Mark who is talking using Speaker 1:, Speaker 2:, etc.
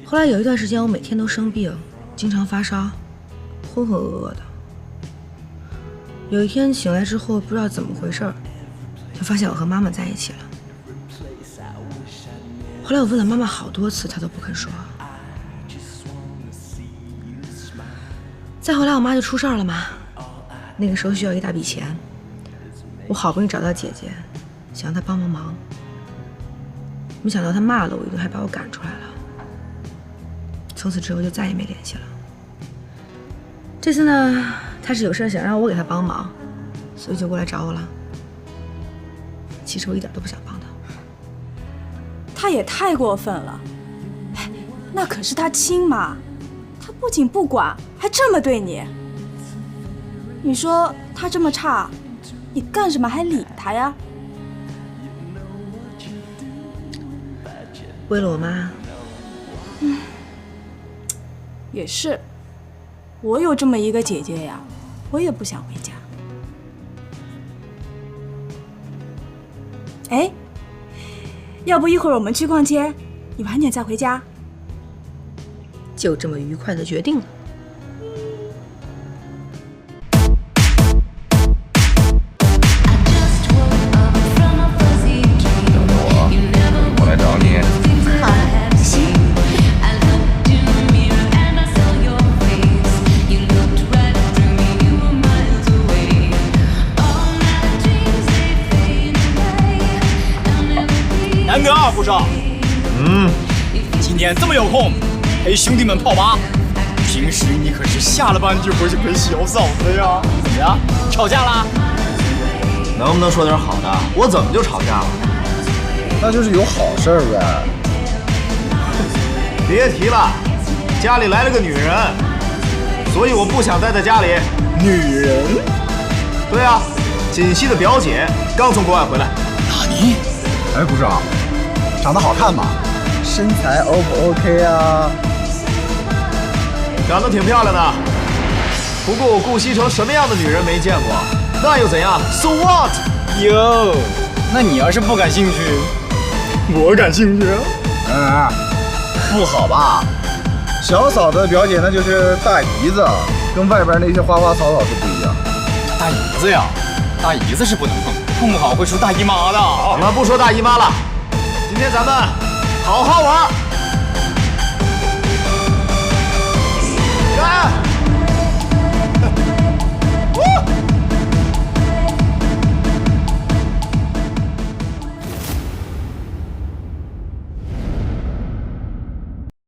Speaker 1: 后来有一段时间，我每天都生病，经常发烧，浑浑噩噩的。有一天醒来之后，不知道怎么回事，就发现我和妈妈在一起了。后来我问了妈妈好多次，她都不肯说。再后来，我妈就出事儿了嘛。那个时候需要一大笔钱，我好不容易找到姐姐，想让她帮忙，没想到她骂了我一顿，还把我赶出来了。从此之后就再也没联系了。这次呢，她是有事想让我给她帮忙，所以就过来找我了。其实我一点都不想帮她。
Speaker 2: 她也太过分了，那可是她亲妈，她不仅不管，还这么对你。你说她这么差，你干什么还理她呀？
Speaker 1: 为了我妈。
Speaker 2: 也是，我有这么一个姐姐呀，我也不想回家。哎，要不一会儿我们去逛街，你晚点再回家。
Speaker 1: 就这么愉快的决定了。
Speaker 3: 我来找你。
Speaker 4: 南哥二副少，今天这么有空陪兄弟们泡吧？平时你可是下了班就回去陪小嫂子呀？怎么样？吵架啦？
Speaker 3: 能不能说点好的？我怎么就吵架了？
Speaker 5: 那就是有好事儿呗。
Speaker 3: 别提了，家里来了个女人，所以我不想待在家里。
Speaker 4: 女人？
Speaker 3: 对啊，锦溪的表姐刚从国外回来。
Speaker 4: 纳尼？
Speaker 5: 哎，部长，长得好看吗？身材 O 不 OK 啊？
Speaker 3: 长得挺漂亮的，不过我顾西城什么样的女人没见过？那又怎样 ？So what？
Speaker 4: 哟，那你要是不感兴趣，我感兴趣。
Speaker 5: 不好吧？小嫂子表姐那就是大姨子，跟外边那些花花草草是不一样。
Speaker 4: 大姨子呀，大姨子是不能碰，碰不好会出大姨妈的。
Speaker 3: 好了，不说大姨妈了，今天咱们好好玩。